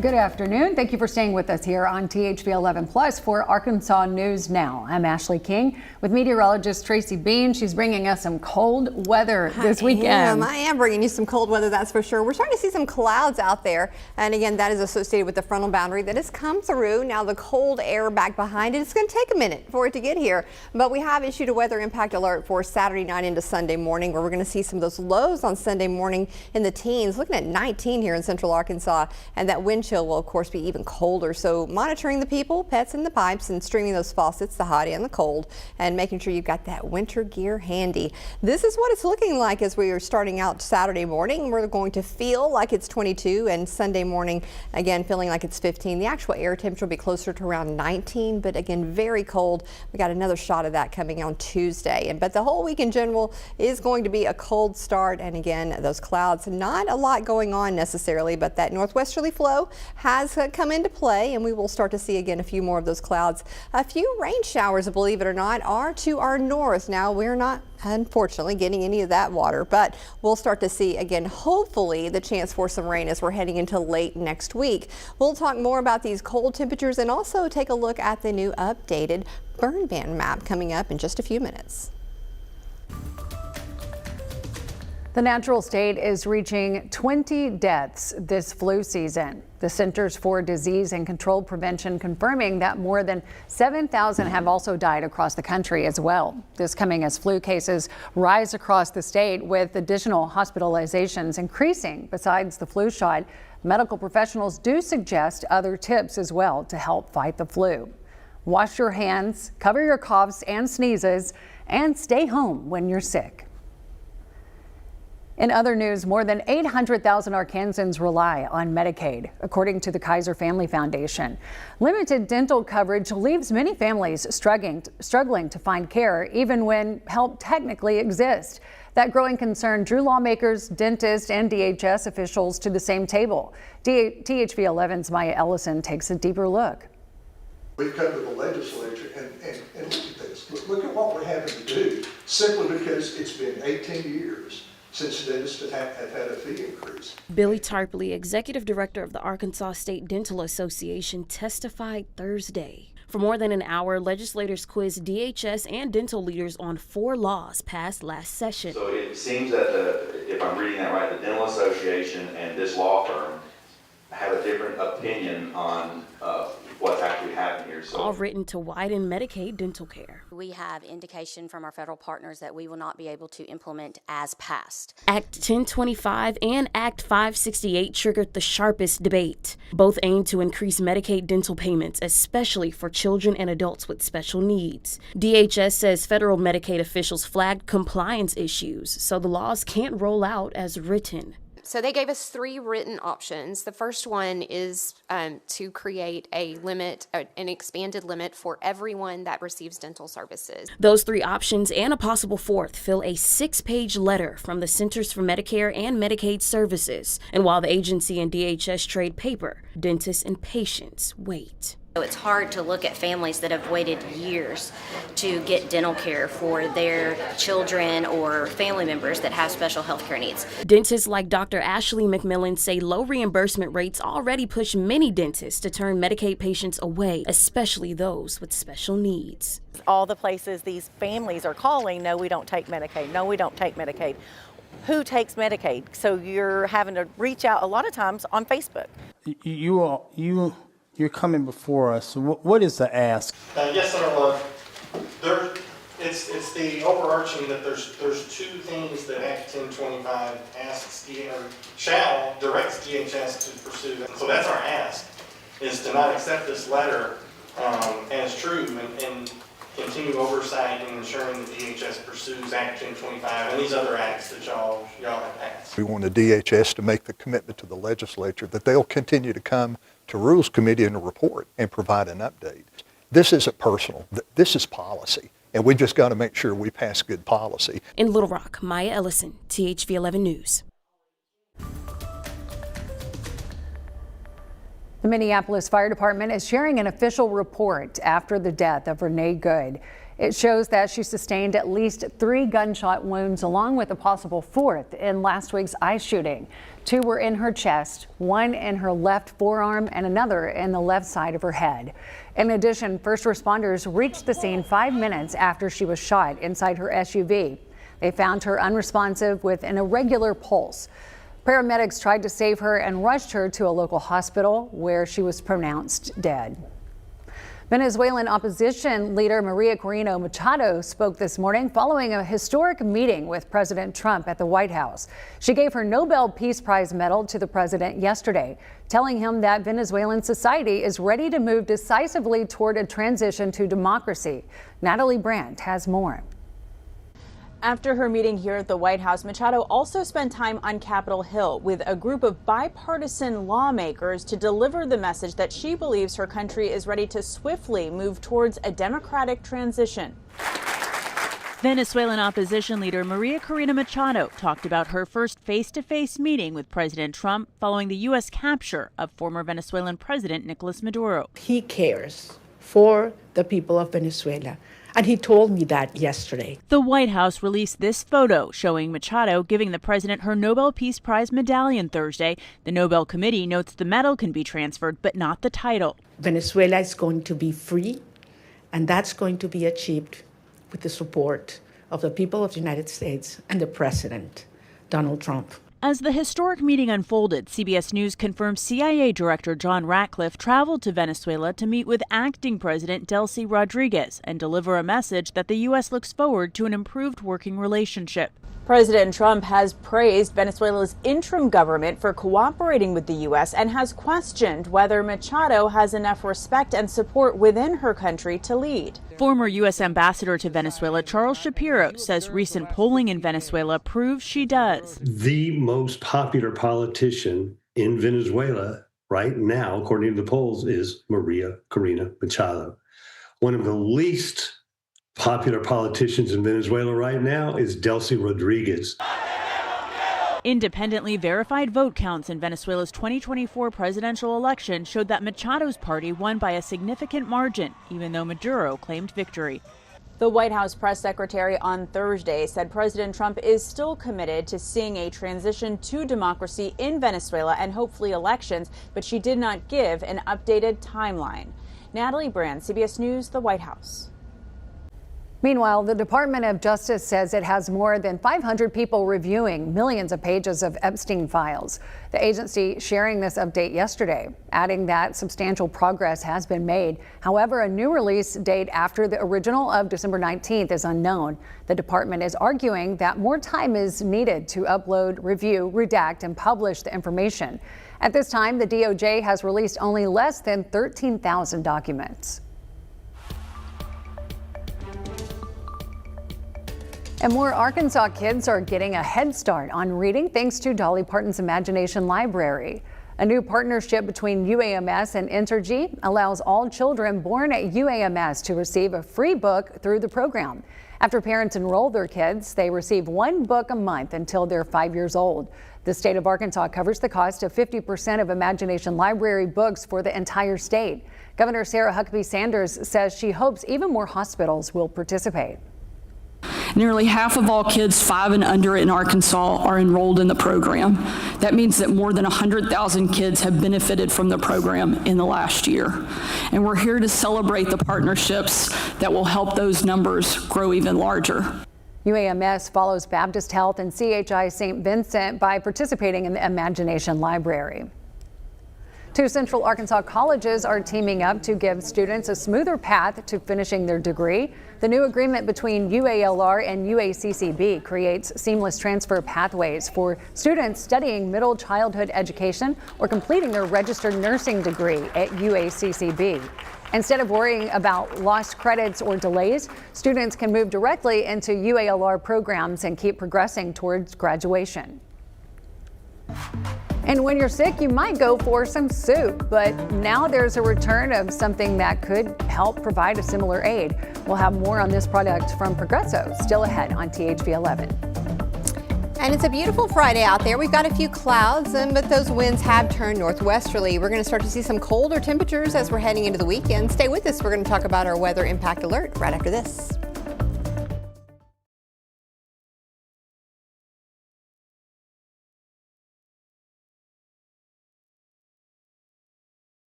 Good afternoon. Thank you for staying with us here on THV 11 Plus for Arkansas News Now. I'm Ashley King with meteorologist Tracy Bean. She's bringing us some cold weather this weekend. I am bringing you some cold weather, that's for sure. We're starting to see some clouds out there. And again, that is associated with the frontal boundary that has come through. Now the cold air back behind it. It's going to take a minute for it to get here. But we have issued a weather impact alert for Saturday night into Sunday morning, where we're going to see some of those lows on Sunday morning in the teens, looking at 19 here in central Arkansas. And that wind chill will, of course, be even colder. So monitoring the people, pets, and the pipes, and streaming those faucets, the hot and the cold, and making sure you've got that winter gear handy. This is what it's looking like as we are starting out Saturday morning. We're going to feel like it's 22, and Sunday morning, again, feeling like it's 15. The actual air temperature will be closer to around 19, but again, very cold. We got another shot of that coming on Tuesday. But the whole week in general is going to be a cold start. And again, those clouds, not a lot going on necessarily, but that northwesterly flow has come into play, and we will start to see again a few more of those clouds. A few rain showers, believe it or not, are to our north. Now we're not, unfortunately, getting any of that water, but we'll start to see again, hopefully, the chance for some rain as we're heading into late next week. We'll talk more about these cold temperatures and also take a look at the new updated burn ban map coming up in just a few minutes. The natural state is reaching 20 deaths this flu season. The Centers for Disease and Control Prevention confirming that more than 7,000 have also died across the country as well. This coming as flu cases rise across the state, with additional hospitalizations increasing. Besides the flu shot, medical professionals do suggest other tips as well to help fight the flu. Wash your hands, cover your coughs and sneezes, and stay home when you're sick. In other news, more than 800,000 Arkansans rely on Medicaid, according to the Kaiser Family Foundation. Limited dental coverage leaves many families struggling to find care, even when help technically exists. That growing concern drew lawmakers, dentists, and DHS officials to the same table. THV 11's Maya Ellison takes a deeper look. We've come to the legislature and look at this. Look at what we're having to do, simply because it's been 18 years since dentists have had a fee increase. Billy Tarpley, executive director of the Arkansas State Dental Association, testified Thursday. For more than an hour, legislators quizzed DHS and dental leaders on 4 laws passed last session. So it seems that, if I'm reading that right, the Dental Association and this law firm have a different opinion on what's actually happening here. All written to widen Medicaid dental care. We have indication from our federal partners that we will not be able to implement as passed. Act 1025 and Act 568 triggered the sharpest debate. Both aim to increase Medicaid dental payments, especially for children and adults with special needs. DHS says federal Medicaid officials flagged compliance issues, so the laws can't roll out as written. So they gave us 3 written options. The first one is to create a limit, an expanded limit for everyone that receives dental services. Those 3 options and a possible 4th fill a 6-page letter from the Centers for Medicare and Medicaid Services. And while the agency and DHS trade paper, dentists and patients wait. So it's hard to look at families that have waited years to get dental care for their children or family members that have special health care needs. Dentists like Dr. Ashley McMillan say low reimbursement rates already push many dentists to turn Medicaid patients away, especially those with special needs. All the places these families are calling, no, we don't take Medicaid, no, we don't take Medicaid. Who takes Medicaid? So you're having to reach out a lot of times on Facebook. You're coming before us. What is the ask? Yes, Senator Love. It's the overarching that there's 2 things that Act 1025 asks directs DHS to pursue. And so that's our ask, is to not accept this letter as true and continue oversight and ensuring that DHS pursues Act 1025 and these other acts that y'all have passed. We want the DHS to make the commitment to the legislature that they'll continue to come to Rules Committee and a report and provide an update. This isn't personal. This is policy, and we just got to make sure we pass good policy. In Little Rock, Maya Ellison, THV 11 News. The Minneapolis Fire Department is sharing an official report after the death of Renee Good. It shows that she sustained at least 3 gunshot wounds, along with a possible 4th in last week's ICE shooting. 2 were in her chest, 1 in her left forearm, and another in the left side of her head. In addition, first responders reached the scene 5 minutes after she was shot inside her SUV. They found her unresponsive with an irregular pulse. Paramedics tried to save her and rushed her to a local hospital where she was pronounced dead. Venezuelan opposition leader Maria Corina Machado spoke this morning following a historic meeting with President Trump at the White House. She gave her Nobel Peace Prize medal to the president yesterday, telling him that Venezuelan society is ready to move decisively toward a transition to democracy. Natalie Brandt has more. After her meeting here at the White House, Machado also spent time on Capitol Hill with a group of bipartisan lawmakers to deliver the message that she believes her country is ready to swiftly move towards a democratic transition. Venezuelan opposition leader Maria Corina Machado talked about her first face-to-face meeting with President Trump following the U.S. capture of former Venezuelan President Nicolas Maduro. He cares for the people of Venezuela. And he told me that yesterday. The White House released this photo showing Machado giving the president her Nobel Peace Prize medallion Thursday. The Nobel Committee notes the medal can be transferred, but not the title. Venezuela is going to be free, and that's going to be achieved with the support of the people of the United States and the president, Donald Trump. As the historic meeting unfolded, CBS News confirmed CIA Director John Ratcliffe traveled to Venezuela to meet with acting President Delcy Rodriguez and deliver a message that the U.S. looks forward to an improved working relationship. President Trump has praised Venezuela's interim government for cooperating with the U.S. and has questioned whether Machado has enough respect and support within her country to lead. Former U.S. Ambassador to Venezuela Charles Shapiro says recent polling in Venezuela proves she does. The most popular politician in Venezuela right now, according to the polls, is Maria Corina Machado. One of the least popular politicians in Venezuela right now is Delcy Rodriguez. Independently verified vote counts in Venezuela's 2024 presidential election showed that Machado's party won by a significant margin, even though Maduro claimed victory. The White House press secretary on Thursday said President Trump is still committed to seeing a transition to democracy in Venezuela and hopefully elections, but she did not give an updated timeline. Natalie Brand, CBS News, the White House. Meanwhile, the Department of Justice says it has more than 500 people reviewing millions of pages of Epstein files. The agency sharing this update yesterday, adding that substantial progress has been made. However, a new release date after the original of December 19th is unknown. The department is arguing that more time is needed to upload, review, redact, and publish the information. At this time, the DOJ has released only less than 13,000 documents. And more Arkansas kids are getting a head start on reading thanks to Dolly Parton's Imagination Library. A new partnership between UAMS and Entergy allows all children born at UAMS to receive a free book through the program. After parents enroll their kids, they receive 1 book a month until they're 5 years old. The state of Arkansas covers the cost of 50% of Imagination Library books for the entire state. Governor Sarah Huckabee Sanders says she hopes even more hospitals will participate. Nearly half of all kids 5 and under in Arkansas are enrolled in the program. That means that more than 100,000 kids have benefited from the program in the last year. And we're here to celebrate the partnerships that will help those numbers grow even larger. UAMS follows Baptist Health and CHI St. Vincent by participating in the Imagination Library. 2 Central Arkansas colleges are teaming up to give students a smoother path to finishing their degree. The new agreement between UALR and UACCB creates seamless transfer pathways for students studying middle childhood education or completing their registered nursing degree at UACCB. Instead of worrying about lost credits or delays, students can move directly into UALR programs and keep progressing towards graduation. And when you're sick, you might go for some soup, but now there's a return of something that could help provide a similar aid. We'll have more on this product from Progresso still ahead on THV 11. And it's a beautiful Friday out there. We've got a few clouds, but those winds have turned northwesterly. We're going to start to see some colder temperatures as we're heading into the weekend. Stay with us. We're going to talk about our weather impact alert right after this.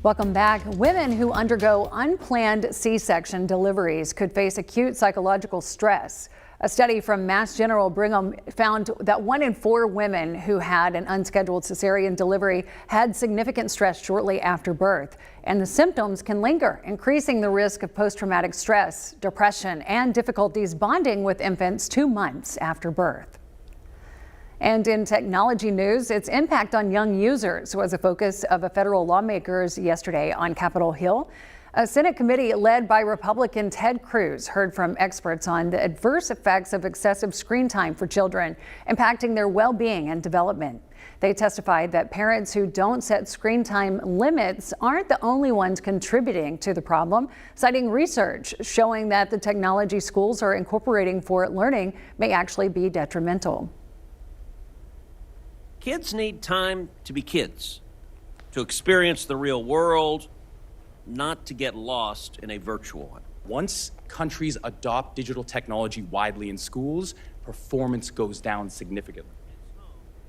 Welcome back. Women who undergo unplanned C-section deliveries could face acute psychological stress. A study from Mass General Brigham found that 1 in 4 women who had an unscheduled cesarean delivery had significant stress shortly after birth, and the symptoms can linger, increasing the risk of post-traumatic stress, depression, and difficulties bonding with infants 2 months after birth. And in technology news, its impact on young users was a focus of a federal lawmakers yesterday on Capitol Hill. A Senate committee led by Republican Ted Cruz heard from experts on the adverse effects of excessive screen time for children, impacting their well-being and development. They testified that parents who don't set screen time limits aren't the only ones contributing to the problem, citing research showing that the technology schools are incorporating for learning may actually be detrimental. Kids need time to be kids, to experience the real world, not to get lost in a virtual one. Once countries adopt digital technology widely in schools, performance goes down significantly.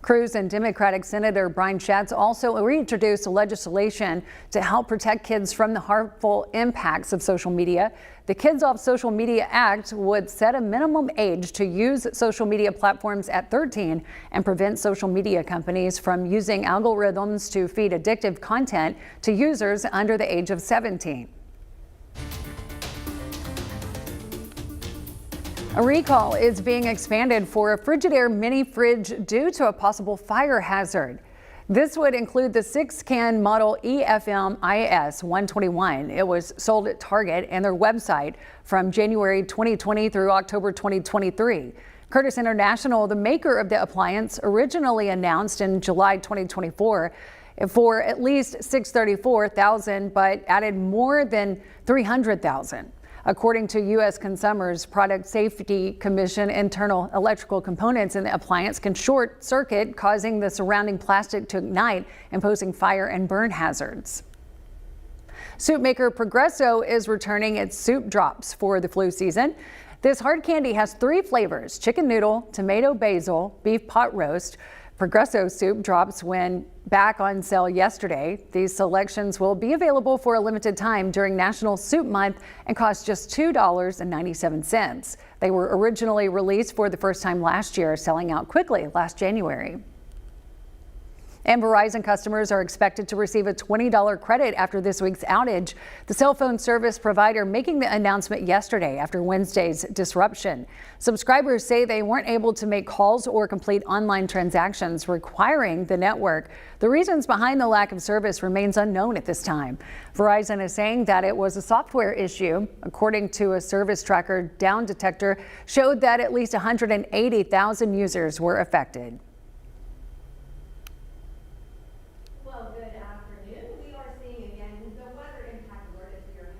Cruz and Democratic Senator Brian Schatz also reintroduced legislation to help protect kids from the harmful impacts of social media. The Kids Off Social Media Act would set a minimum age to use social media platforms at 13 and prevent social media companies from using algorithms to feed addictive content to users under the age of 17. A recall is being expanded for a Frigidaire mini fridge due to a possible fire hazard. This would include the 6-can model EFM IS 121. It was sold at Target and their website from January 2020 through October 2023. Curtis International, the maker of the appliance, originally announced in July 2024 for at least $634,000, but added more than $300,000. According to U.S. Consumers Product Safety Commission, internal electrical components in the appliance can short circuit, causing the surrounding plastic to ignite and posing fire and burn hazards. Soup maker Progresso is returning its soup drops for the flu season. This hard candy has 3 flavors: chicken noodle, tomato basil, beef pot roast. Progresso soup drops went back on sale yesterday. These selections will be available for a limited time during National Soup Month and cost just $2.97. They were originally released for the first time last year, selling out quickly last January. And Verizon customers are expected to receive a $20 credit after this week's outage. The cell phone service provider making the announcement yesterday after Wednesday's disruption. Subscribers say they weren't able to make calls or complete online transactions requiring the network. The reasons behind the lack of service remains unknown at this time. Verizon is saying that it was a software issue. According to a service tracker, Down Detector showed that at least 180,000 users were affected.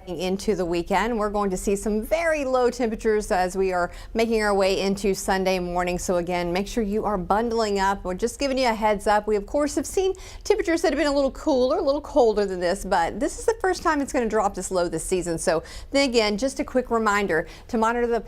Into the weekend, we're going to see some very low temperatures as we are making our way into Sunday morning. So again, make sure you are bundling up. We're just giving you a heads up. We of course have seen temperatures that have been a little cooler, a little colder than this, but this is the first time it's going to drop this low this season. So then again, just a quick reminder to monitor the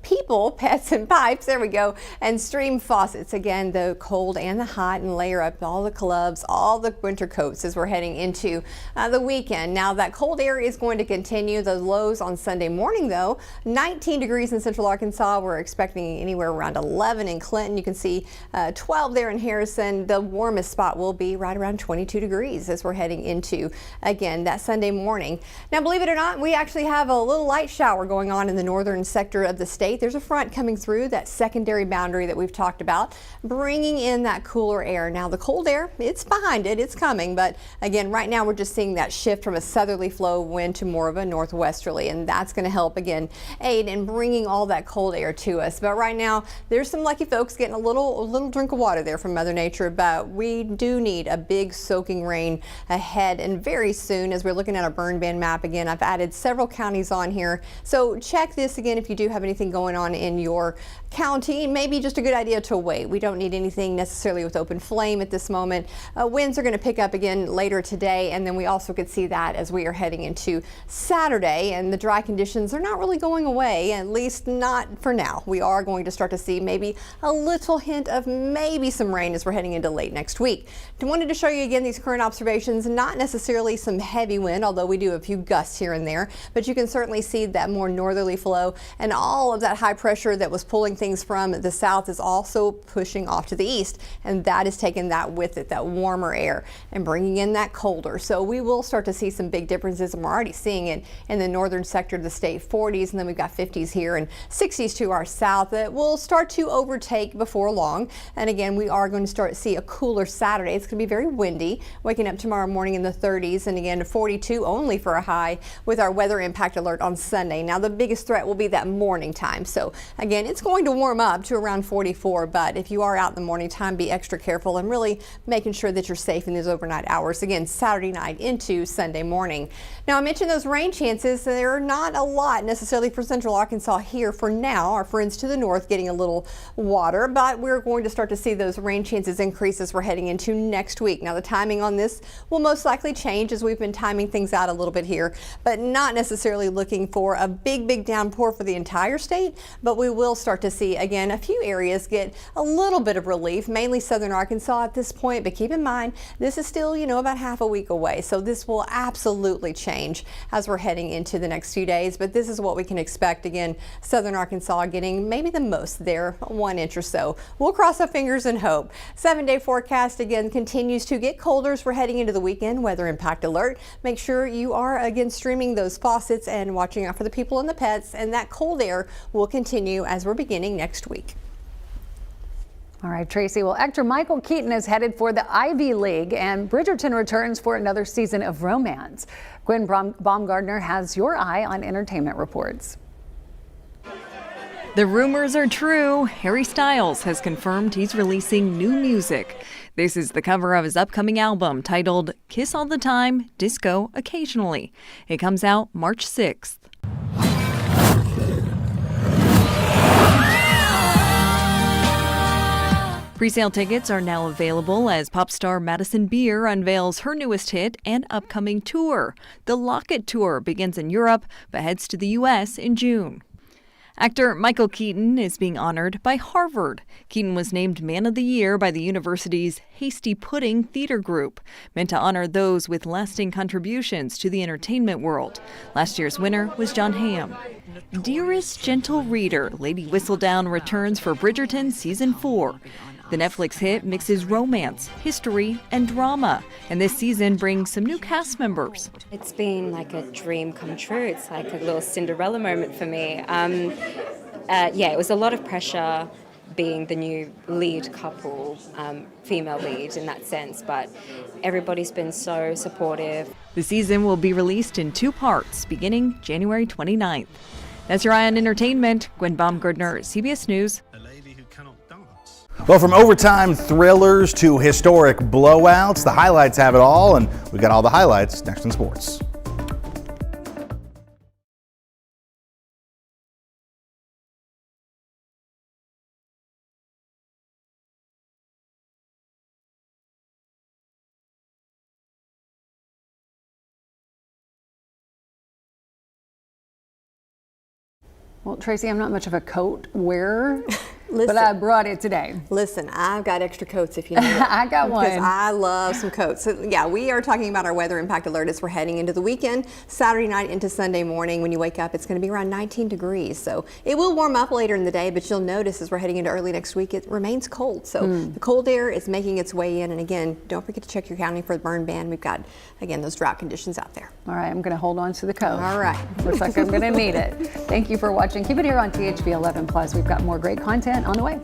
people, pets, and pipes. There we go. And stream faucets. Again, the cold and the hot, and layer up all the gloves, all the winter coats as we're heading into the weekend. Now that cold air is going to continue. The lows on Sunday morning, though, 19 degrees in Central Arkansas. We're expecting anywhere around 11 in Clinton. You can see 12 there in Harrison. The warmest spot will be right around 22 degrees as we're heading into, again, that Sunday morning. Now, believe it or not, we actually have a little light shower going on in the northern sector of the state. There's a front coming through that secondary boundary that we've talked about, bringing in that cooler air. Now, the cold air, it's behind it. It's coming. But again, right now, we're just seeing that shift from a southerly flow wind to more of a northwesterly, and that's going to help again aid in bringing all that cold air to us. But right now there's some lucky folks getting a little drink of water there from Mother Nature, but we do need a big soaking rain ahead and very soon. As we're looking at our burn ban map again, I've added several counties on here, so check this again if you do have anything going on in your county. Maybe just a good idea to wait. We don't need anything necessarily with open flame at this moment. Winds are going to pick up again later today, and then we also could see that as we are heading into Saturday, and the dry conditions are not really going away, at least not for now. We are going to start to see maybe a little hint of maybe some rain as we're heading into late next week. I wanted to show you again these current observations, not necessarily some heavy wind, although we do have a few gusts here and there, but you can certainly see that more northerly flow, and all of that high pressure that was pulling things from the south is also pushing off to the east, and that is taking that with it, that warmer air, and bringing in that colder. So we will start to see some big differences, and we're already seeing it in the northern sector of the state, 40s, and then we've got 50s here and 60s to our south that will start to overtake before long. And again, we are going to start to see a cooler Saturday. It's going to be very windy, waking up tomorrow morning in the 30s, and again 42 only for a high with our weather impact alert on Sunday. Now the biggest threat will be that morning time. So again, it's going to warm up to around 44, but if you are out in the morning time, be extra careful and really making sure that you're safe in those overnight hours. Again, Saturday night into Sunday morning. Now I mentioned those rain chances. There are not a lot necessarily for central Arkansas here for now. Our friends to the north getting a little water, but we're going to start to see those rain chances increase as we're heading into next week. Now the timing on this will most likely change as we've been timing things out a little bit here, but not necessarily looking for a big downpour for the entire state, but we will start to see again a few areas get a little bit of relief, mainly southern Arkansas at this point, but keep in mind this is still about half a week away, so this will absolutely change as we're heading into the next few days, but this is what we can expect. Again, southern Arkansas getting maybe the most there, 1 inch or so. We'll cross our fingers and hope. 7-day forecast again continues to get colder as we're heading into the weekend. Weather impact alert. Make sure you are again streaming those faucets and watching out for the people and the pets, and that cold air will continue as we're beginning next week. All right, Tracy. Well, actor Michael Keaton is headed for the Ivy League, and Bridgerton returns for another season of romance. Gwen Baumgardner has your eye on entertainment reports. The rumors are true. Harry Styles has confirmed he's releasing new music. This is the cover of his upcoming album titled Kiss All the Time, Disco Occasionally. It comes out March 6th. Presale tickets are now available as pop star Madison Beer unveils her newest hit and upcoming tour. The Locket Tour begins in Europe but heads to the U.S. in June. Actor Michael Keaton is being honored by Harvard. Keaton was named Man of the Year by the university's Hasty Pudding Theater Group, meant to honor those with lasting contributions to the entertainment world. Last year's winner was John Hamm. Dearest Gentle Reader, Lady Whistledown returns for Bridgerton Season 4. The Netflix hit mixes romance, history, and drama, and this season brings some new cast members. It's been like a dream come true. It's like a little Cinderella moment for me. It was a lot of pressure being the new lead couple, female lead in that sense, but everybody's been so supportive. The season will be released in 2 parts, beginning January 29th. That's your eye on entertainment. Gwen Baumgardner, CBS News. Well, from overtime thrillers to historic blowouts, the highlights have it all, and we got all the highlights next in sports. Well, Tracy, I'm not much of a coat wearer, but I brought it today. Listen, I've got extra coats if you need it. I got one. Because I love some coats. So, yeah, we are talking about our weather impact alert as we're heading into the weekend. Saturday night into Sunday morning, when you wake up, it's going to be around 19 degrees. So it will warm up later in the day, but you'll notice as we're heading into early next week, it remains cold. So the cold air is making its way in. And again, don't forget to check your county for the burn ban. We've got, again, those drought conditions out there. All right, I'm going to hold on to the coat. All right. Looks like I'm going to need it. Thank you for watching. Keep it here on THV 11 Plus. We've got more great content on the way.